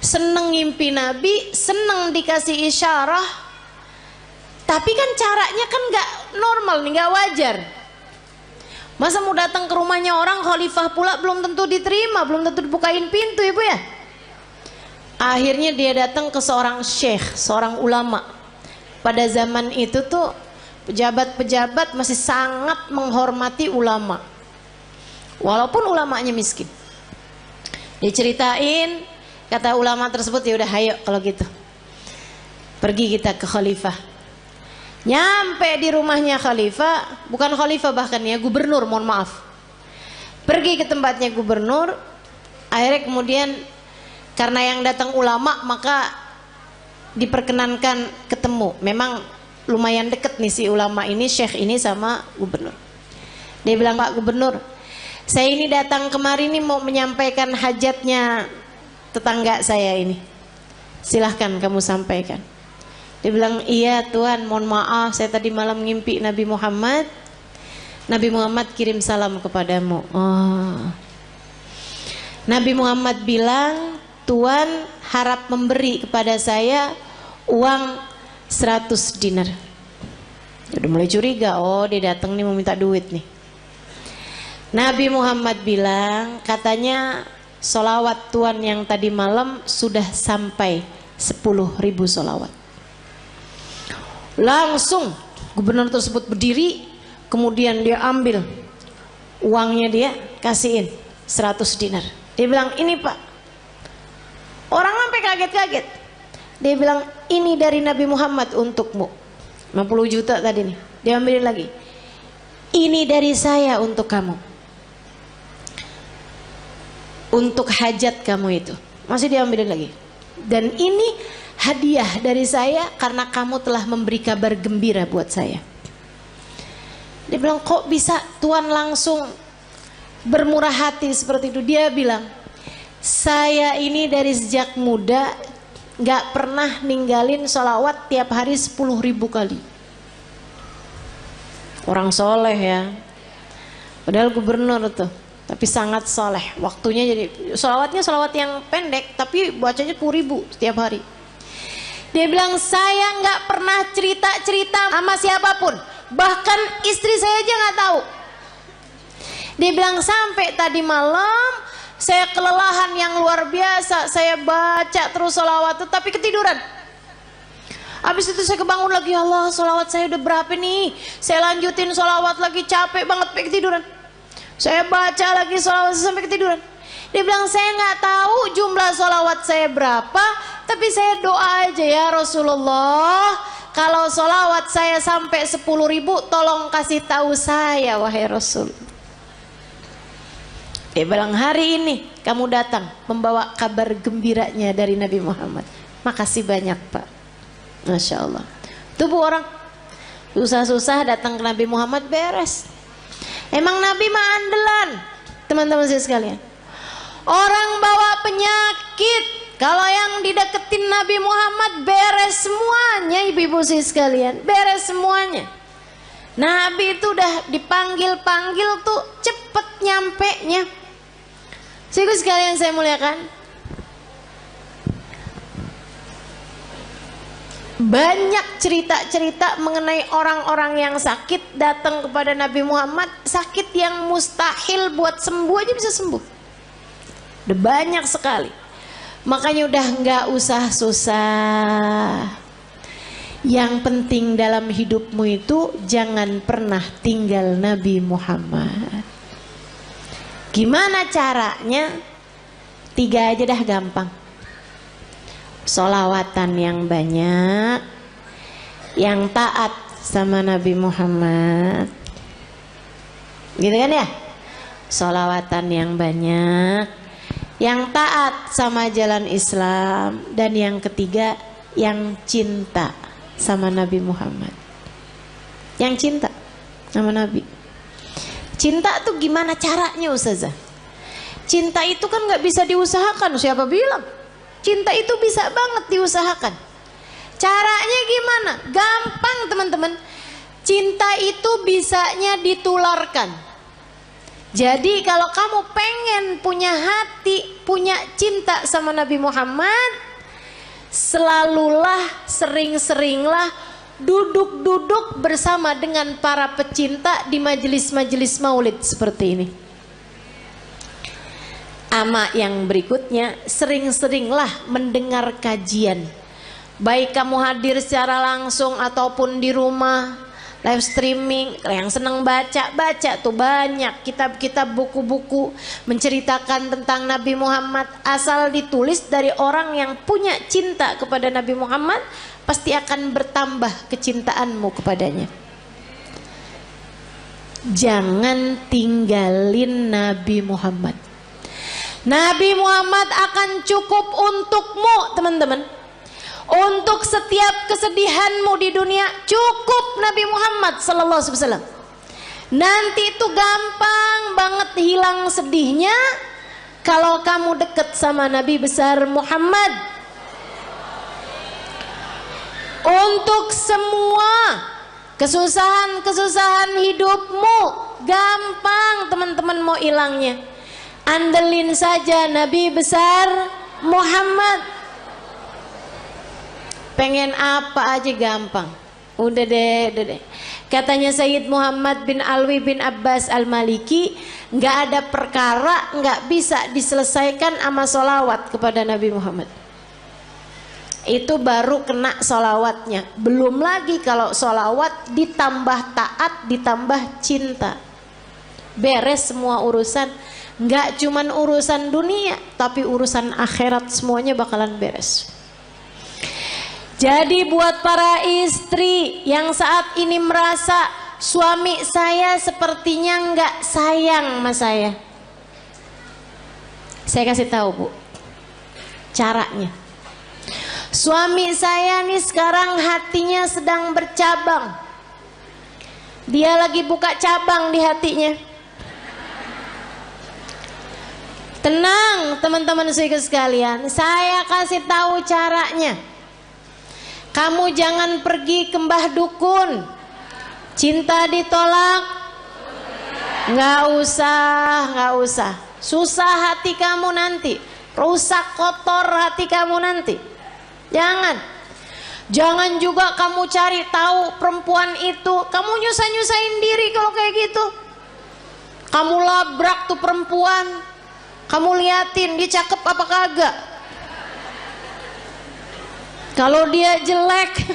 Seneng ngimpi Nabi, seneng dikasih isyarah. Tapi kan caranya kan gak normal nih, gak wajar. Masa mau datang ke rumahnya orang, khalifah pula belum tentu diterima, belum tentu dibukain pintu, ibu ya. Akhirnya dia datang ke seorang syekh, seorang ulama. Pada zaman itu tuh pejabat-pejabat masih sangat menghormati ulama, walaupun ulamanya miskin. Diceritain, kata ulama tersebut, ya udah ayo kalau gitu pergi kita ke khalifah. Nyampe di rumahnya khalifah, bukan khalifah bahkan ya, gubernur, mohon maaf. Pergi ke tempatnya gubernur. Akhirnya kemudian karena yang datang ulama, maka diperkenankan ketemu. Memang lumayan deket nih si ulama ini, syekh ini sama gubernur. Dia bilang, Pak Gubernur, saya ini datang kemari nih mau menyampaikan hajatnya tetangga saya ini. Silahkan kamu sampaikan. Dia bilang, iya Tuhan, mohon maaf, saya tadi malam ngimpi Nabi Muhammad. Nabi Muhammad kirim salam kepadamu. Oh. Nabi Muhammad bilang, Tuhan harap memberi kepada saya uang 100 dinar. Udah mulai curiga, oh dia datang nih mau minta duit nih. Nabi Muhammad bilang, katanya sholawat Tuhan yang tadi malam sudah sampai 10.000 sholawat. Langsung gubernur tersebut berdiri, kemudian dia ambil uangnya, dia kasihin 100 dinar. Dia bilang, ini Pak. Orang sampai kaget-kaget. Dia bilang, ini dari Nabi Muhammad untukmu. 50 juta tadi nih. Dia ambilin lagi. Ini dari saya untuk kamu. Untuk hajat kamu itu. Masih diambilin lagi. Dan ini hadiah dari saya karena kamu telah memberi kabar gembira buat saya. Dia bilang, kok bisa Tuhan langsung bermurah hati seperti itu? Dia bilang, saya ini dari sejak muda gak pernah ninggalin sholawat tiap hari 10.000 kali. Orang soleh ya. Padahal gubernur tuh, tapi sangat soleh. Waktunya jadi sholawatnya sholawat yang pendek, tapi bacanya 10.000 setiap hari. Dia bilang, saya nggak pernah cerita-cerita sama siapapun, bahkan istri saya aja nggak tahu. Dia bilang, sampai tadi malam saya kelelahan yang luar biasa, saya baca terus sholawat itu tapi ketiduran. Habis itu saya kebangun lagi, ya Allah, sholawat saya udah berapa nih? Saya lanjutin sholawat lagi, capek banget, sampai ketiduran. Saya baca lagi sholawat sampai ketiduran. Dia bilang, saya nggak tahu jumlah sholawat saya berapa, tapi saya doa aja, ya Rasulullah, kalau sholawat saya sampai 10.000, tolong kasih tahu saya, wahai Rasul. Dia bilang, hari ini kamu datang membawa kabar gembiranya dari Nabi Muhammad. Makasih banyak Pak. Masya Allah. Tuh bu, orang susah-susah datang ke Nabi Muhammad beres. Emang Nabi mah andelan, teman-teman saya sekalian. Orang bawa penyakit, kalau yang dideketin Nabi Muhammad beres semuanya, ibu-ibu saya sekalian, beres semuanya. Nabi itu udah dipanggil-panggil tuh cepet nyampe-nya. Ibu sekalian saya muliakan, banyak cerita-cerita mengenai orang-orang yang sakit datang kepada Nabi Muhammad, sakit yang mustahil buat sembuh aja bisa sembuh. Udah banyak sekali. Makanya udah nggak usah susah. Yang penting dalam hidupmu itu jangan pernah tinggal Nabi Muhammad. Gimana caranya? 3 aja dah, gampang. Sholawatan yang banyak, yang taat sama Nabi Muhammad, Gitu kan ya? Sholawatan yang banyak, yang taat sama jalan Islam, dan yang ketiga yang cinta sama Nabi Muhammad. Yang cinta sama Nabi. Cinta tuh gimana caranya Ustazah? Cinta itu kan gak bisa diusahakan. Siapa bilang? Cinta itu bisa banget diusahakan. Caranya gimana? Gampang teman-teman. Cinta itu bisanya ditularkan. Jadi kalau kamu pengen punya hati, punya cinta sama Nabi Muhammad, selalulah, sering-seringlah duduk-duduk bersama dengan para pecinta di majelis-majelis maulid seperti ini. Ama yang berikutnya, sering-seringlah mendengar kajian. Baik kamu hadir secara langsung ataupun di rumah, live streaming. Yang senang baca tuh banyak kitab-kitab, buku-buku menceritakan tentang Nabi Muhammad. Asal ditulis dari orang yang punya cinta kepada Nabi Muhammad, pasti akan bertambah kecintaanmu kepadanya. Jangan tinggalin Nabi Muhammad. Nabi Muhammad akan cukup untukmu teman-teman. Untuk setiap kesedihanmu di dunia cukup Nabi Muhammad sallallahu alaihi wasallam. Nanti itu gampang banget hilang sedihnya kalau kamu dekat sama Nabi besar Muhammad. Untuk semua kesusahan-kesusahan hidupmu gampang teman-teman mau hilangnya. Andelin saja Nabi besar Muhammad. Pengen apa aja gampang. Udah deh. Katanya Sayyid Muhammad bin Alwi bin Abbas Al-Maliki, nggak ada perkara nggak bisa diselesaikan sama sholawat kepada Nabi Muhammad. Itu baru kena sholawatnya. Belum lagi kalau sholawat ditambah taat, ditambah cinta. Beres semua urusan. Nggak cuman urusan dunia, tapi urusan akhirat semuanya bakalan beres. Jadi buat para istri yang saat ini merasa suami saya sepertinya nggak sayang sama saya kasih tahu Bu, caranya. Suami saya nih sekarang hatinya sedang bercabang. Dia lagi buka cabang di hatinya. Tenang teman-teman sekalian, saya kasih tahu caranya. Kamu jangan pergi ke mbah dukun. Cinta ditolak, nggak usah. Susah hati kamu nanti, rusak kotor hati kamu nanti. Jangan juga kamu cari tahu perempuan itu. Kamu nyusahin diri kalau kayak gitu. Kamu labrak tuh perempuan, kamu liatin dia cakep apa kagak. Kalau dia jelek,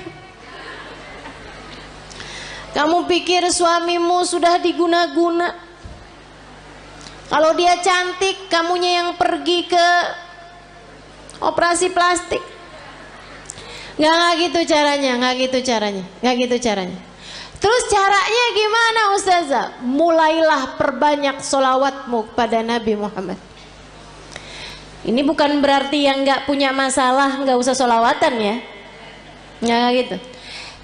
kamu pikir suamimu sudah diguna-guna. Kalau dia cantik, kamunya yang pergi ke operasi plastik. Nggak gitu caranya. Terus caranya gimana Ustazah? Mulailah perbanyak sholawatmu kepada Nabi Muhammad. Ini bukan berarti yang nggak punya masalah nggak usah sholawatan ya, nggak gitu.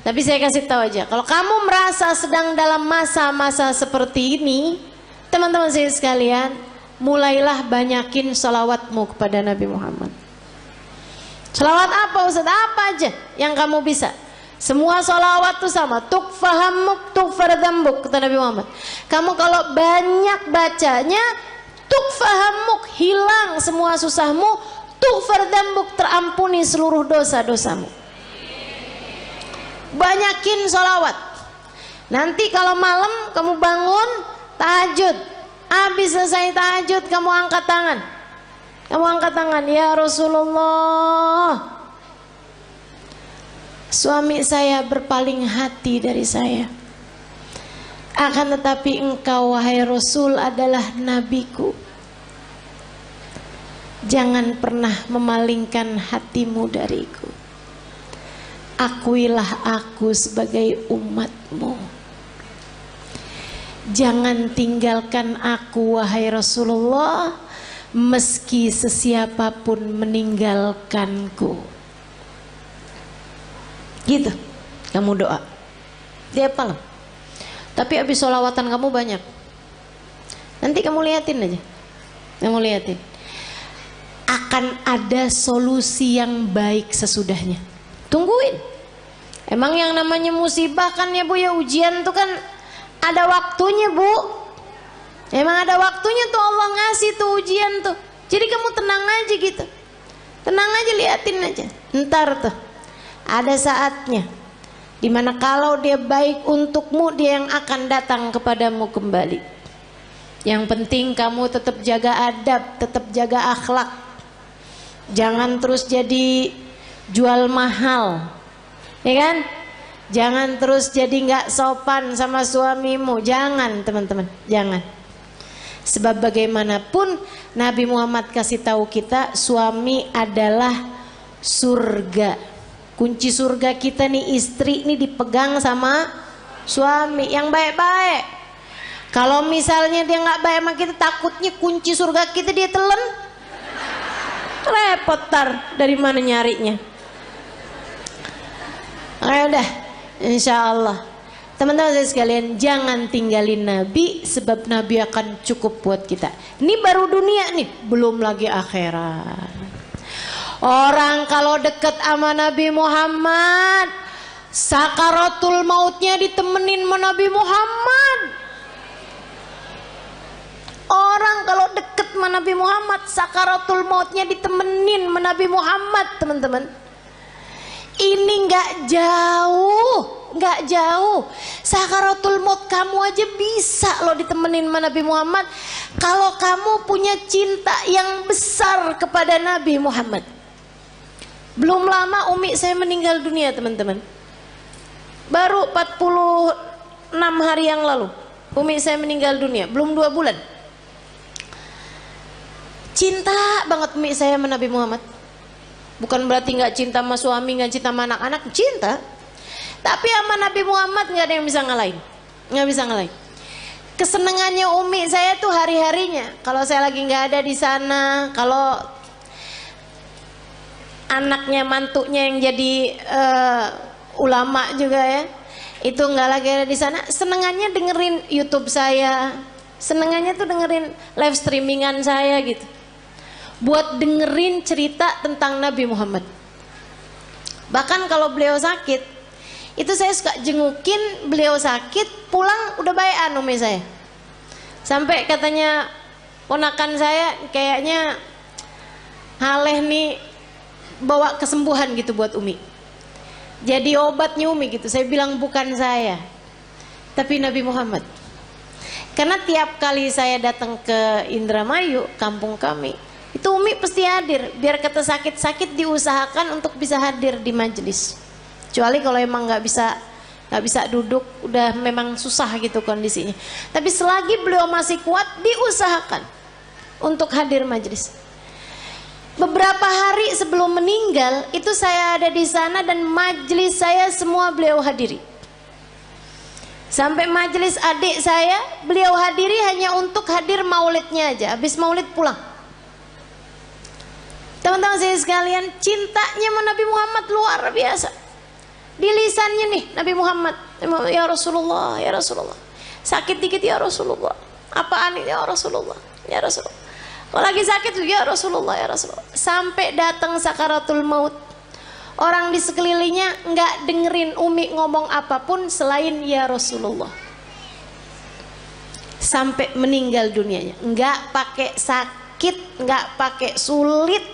Tapi saya kasih tahu aja, kalau kamu merasa sedang dalam masa-masa seperti ini, teman-teman saya sekalian, mulailah banyakin sholawatmu kepada Nabi Muhammad. Sholawat apa Ustaz? Apa aja yang kamu bisa. Semua sholawat itu sama. Tukfahamuk tukfardambuk, kata Nabi Muhammad. Kamu kalau banyak bacanya, tukfahamuk, hilang semua susahmu, tukfardambuk, terampuni seluruh dosa-dosamu. Banyakin sholawat. Nanti kalau malam kamu bangun tahajud, habis selesai tahajud kamu angkat tangan. Ya Rasulullah, suami saya berpaling hati dari saya. Akan tetapi engkau wahai Rasul adalah nabiku. Jangan pernah memalingkan hatimu dariku. Akuilah aku sebagai umatmu. Jangan tinggalkan aku wahai Rasulullah, meski sesiapapun meninggalkanku. Gitu kamu doa. Dia apa lah? Tapi habis sholawatan kamu banyak. Nanti kamu liatin aja. Kamu liatin. Akan ada solusi yang baik sesudahnya. Tungguin. Emang yang namanya musibah kan ya Bu ya, ujian tuh kan ada waktunya Bu. Emang ada waktunya tuh Allah ngasih tuh ujian tuh. Jadi kamu tenang aja gitu. Tenang aja, liatin aja. Ntar tuh ada saatnya dimana kalau dia baik untukmu, dia yang akan datang kepadamu kembali. Yang penting kamu tetap jaga adab, tetap jaga akhlak. Jangan terus jadi jual mahal, ya kan? Jangan terus jadi nggak sopan sama suamimu. Jangan teman-teman, jangan. Sebab bagaimanapun Nabi Muhammad kasih tahu kita, suami adalah surga. Kunci surga kita nih, istri nih dipegang sama suami yang baik-baik. Kalau misalnya dia nggak baik sama kita, takutnya kunci surga kita dia telan, repot tar dari mana nyarinya. Ayo dah, insya Allah. Teman-teman saya sekalian, jangan tinggalin Nabi, sebab Nabi akan cukup buat kita. Ini baru dunia nih, belum lagi akhirat. Orang kalau deket sama Nabi Muhammad, sakaratul mautnya ditemenin sama Nabi Muhammad. Orang kalau deket sama Nabi Muhammad, sakaratul mautnya ditemenin sama Nabi Muhammad, teman-teman. Ini nggak jauh. Sakaratul maut kamu aja bisa loh ditemenin sama Nabi Muhammad, kalau kamu punya cinta yang besar kepada Nabi Muhammad. Belum lama umi saya meninggal dunia teman-teman. Baru 46 hari yang lalu umi saya meninggal dunia, belum 2 bulan. Cinta banget umi saya sama Nabi Muhammad. Bukan berarti nggak cinta sama suami, nggak cinta sama anak-anak, cinta. Tapi sama Nabi Muhammad nggak ada yang bisa ngalahin, nggak bisa ngalahin. Kesenangannya umi saya tuh hari-harinya. Kalau saya lagi nggak ada di sana, kalau anaknya mantunya yang jadi ulama juga ya, itu nggak lagi ada di sana, senengannya dengerin YouTube saya, senengannya tuh dengerin live streamingan saya gitu. Buat dengerin cerita tentang Nabi Muhammad. Bahkan kalau beliau sakit, itu saya suka jengukin beliau sakit, pulang udah bayan umi saya. Sampai katanya ponakan saya, kayaknya Haleh nih bawa kesembuhan gitu buat umi. Jadi obatnya umi gitu. Saya bilang bukan saya, tapi Nabi Muhammad. Karena tiap kali saya datang ke Indramayu, kampung kami, itu umi pasti hadir. Biar kata sakit-sakit diusahakan untuk bisa hadir di majelis. Kecuali kalau emang nggak bisa duduk, udah memang susah gitu kondisinya. Tapi selagi beliau masih kuat, diusahakan untuk hadir majelis. Beberapa hari sebelum meninggal itu saya ada di sana dan majelis saya semua beliau hadiri. Sampai majelis adik saya beliau hadiri hanya untuk hadir maulidnya aja. Habis maulid pulang. Teman-teman saya sekalian, cintanya sama Nabi Muhammad luar biasa. Di lisannya nih Nabi Muhammad, ya Rasulullah, ya Rasulullah. Sakit dikit ya Rasulullah. Apaan ini ya Rasulullah, ya Rasulullah. Kalau lagi sakit tuh ya Rasulullah, ya Rasulullah. Sampai datang sakaratul maut, orang di sekelilingnya nggak dengerin umi ngomong apapun selain ya Rasulullah. Sampai meninggal dunianya, nggak pakai sakit, nggak pakai sulit,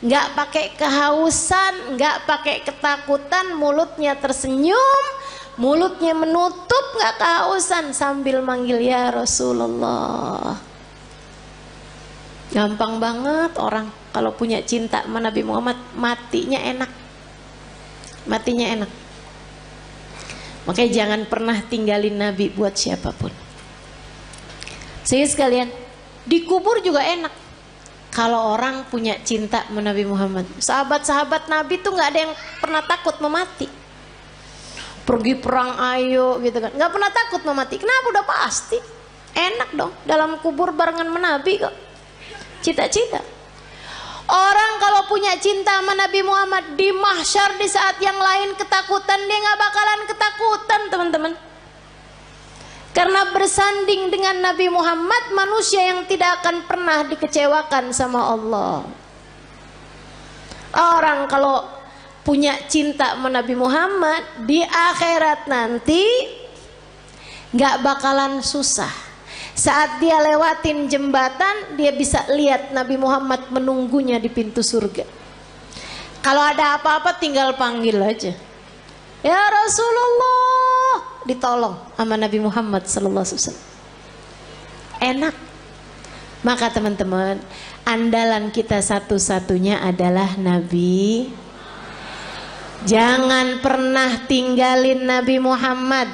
nggak pakai kehausan, nggak pakai ketakutan, mulutnya tersenyum, mulutnya menutup, nggak kehausan, sambil manggil ya Rasulullah. Gampang banget orang kalau punya cinta sama Nabi Muhammad, matinya enak, matinya enak. Makanya jangan pernah tinggalin Nabi buat siapapun. Sehingga sekalian, dikubur juga enak kalau orang punya cinta sama Nabi Muhammad. Sahabat-sahabat Nabi tuh nggak ada yang pernah takut memati. Pergi perang ayo gitu kan, nggak pernah takut memati. Kenapa? Udah pasti Enak dong dalam kubur barengan menabi kok. Cita-cita. Orang kalau punya cinta sama Nabi Muhammad di mahsyar di saat yang lain ketakutan, dia nggak bakalan ketakutan teman-teman. Karena bersanding dengan Nabi Muhammad, manusia yang tidak akan pernah dikecewakan sama Allah. Orang kalau punya cinta sama Nabi Muhammad di akhirat nanti nggak bakalan susah. Saat dia lewatin jembatan, dia bisa lihat Nabi Muhammad menunggunya di pintu surga. Kalau ada apa-apa tinggal panggil aja, ya Rasulullah, ditolong sama Nabi Muhammad sallallahu alaihi wasallam. Enak. Maka teman-teman, andalan kita satu-satunya adalah Nabi. Jangan pernah tinggalin Nabi Muhammad,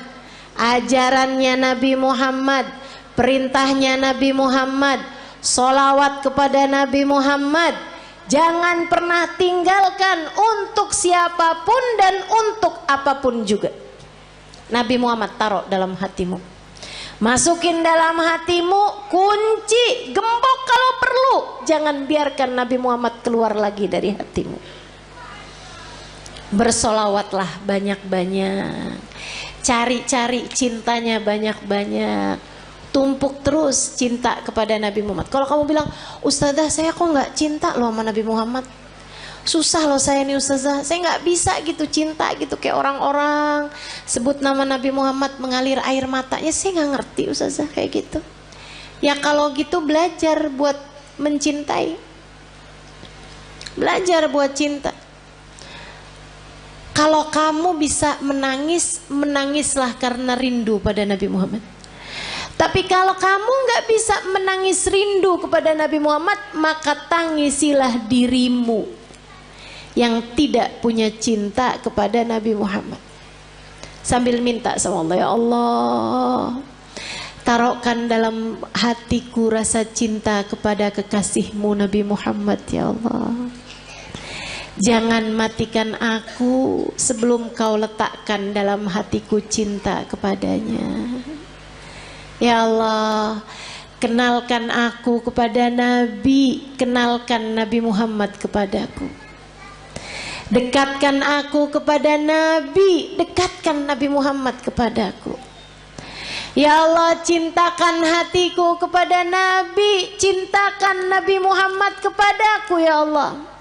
ajarannya Nabi Muhammad, perintahnya Nabi Muhammad, sholawat kepada Nabi Muhammad. Jangan pernah tinggalkan untuk siapapun dan untuk apapun juga. Nabi Muhammad taruh dalam hatimu, masukin dalam hatimu, kunci, gembok kalau perlu. Jangan biarkan Nabi Muhammad keluar lagi dari hatimu. Bersolawatlah banyak-banyak, cari-cari cintanya banyak-banyak. Tumpuk terus cinta kepada Nabi Muhammad. Kalau kamu bilang, Ustazah saya kok nggak cinta loh sama Nabi Muhammad, susah loh saya nih Ustazah, saya nggak bisa gitu cinta gitu kayak orang-orang sebut nama Nabi Muhammad mengalir air matanya, saya nggak ngerti Ustazah kayak gitu. Ya kalau gitu belajar buat mencintai, belajar buat cinta. Kalau kamu bisa menangis, menangislah karena rindu pada Nabi Muhammad. Tapi kalau kamu nggak bisa menangis rindu kepada Nabi Muhammad, maka tangisilah dirimu yang tidak punya cinta kepada Nabi Muhammad. Sambil minta sama Allah, ya Allah, taruhkan dalam hatiku rasa cinta kepada kekasihmu Nabi Muhammad, ya Allah. Jangan matikan aku sebelum kau letakkan dalam hatiku cinta kepadanya. Ya Allah, kenalkan aku kepada Nabi, kenalkan Nabi Muhammad kepadaku. Dekatkan aku kepada Nabi, dekatkan Nabi Muhammad kepadaku. Ya Allah, cintakan hatiku kepada Nabi, cintakan Nabi Muhammad kepadaku, ya Allah.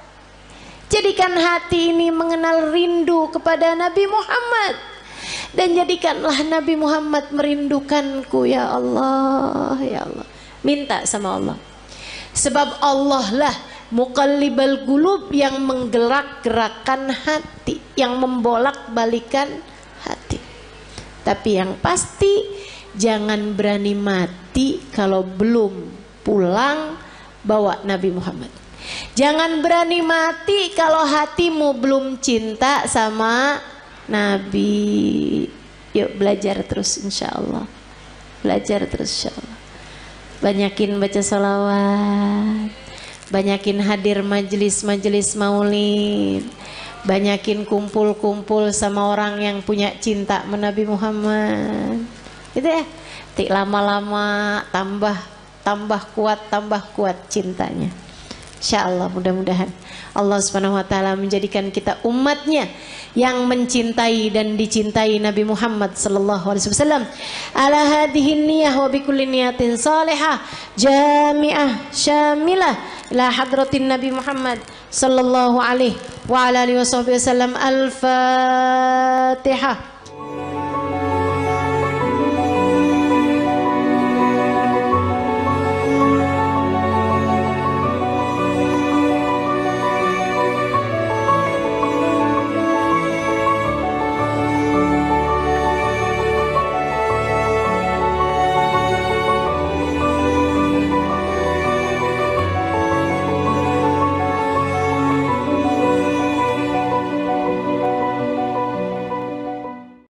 Jadikan hati ini mengenal rindu kepada Nabi Muhammad, dan jadikanlah Nabi Muhammad merindukanku, ya Allah, ya Allah. Minta sama Allah, sebab Allah lah muqallibal qulub, yang menggerak-gerakkan hati, yang membolak-balikan hati. Tapi yang pasti jangan berani mati kalau belum pulang bawa Nabi Muhammad. Jangan berani mati kalau hatimu belum cinta sama Nabi. Yuk belajar terus insyaallah. Belajar terus insyaallah. Banyakin baca salawat, banyakin hadir majelis-majelis maulid, banyakin kumpul-kumpul sama orang yang punya cinta sama Nabi Muhammad. Gitu ya. Tik lama-lama tambah kuat cintanya. Insyaallah, mudah-mudahan Allah Subhanahu wa taala menjadikan kita umatnya yang mencintai dan dicintai Nabi Muhammad sallallahu alaihi wasallam. Ala hadhihi niyyah wa bikulli niyatin salihah jami'ah syamilah ila hadratin Nabi Muhammad sallallahu alaihi wa ala alihi wasallam. Al-Fatihah.